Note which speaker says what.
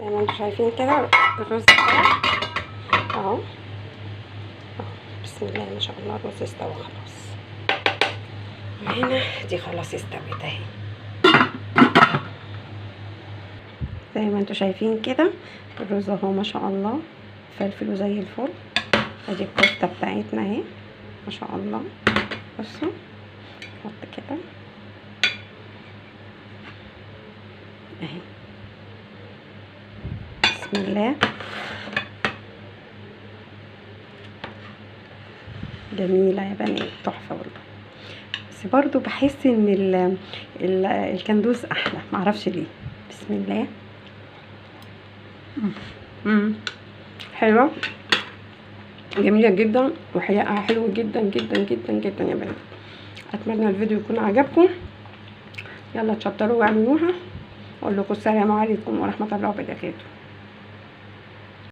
Speaker 1: زي ما انتم شايفين كده الرز بتاعي اهو. بسم الله ما شاء الله الرز استوى خلاص. وهنا دي خلاص استوت اهي زي ما انتم شايفين كده الرز اهو ما شاء الله، فلفله زي الفل. ادي الكفته بتاعتنا اهي ما شاء الله. بصوا نحط كده اهي بسم الله. جميله يا بنات تحفه والله. بس برضو بحس ان الكندوز احلى، معرفش ليه. بسم الله. حلوه جميله جدا وحقيقه حلوه جدا جدا جدا جدا يا بنات. اتمنى الفيديو يكون عجبكم. يلا تشطروا واعملوها. اقول لكم السلام عليكم ورحمه الله وبركاته.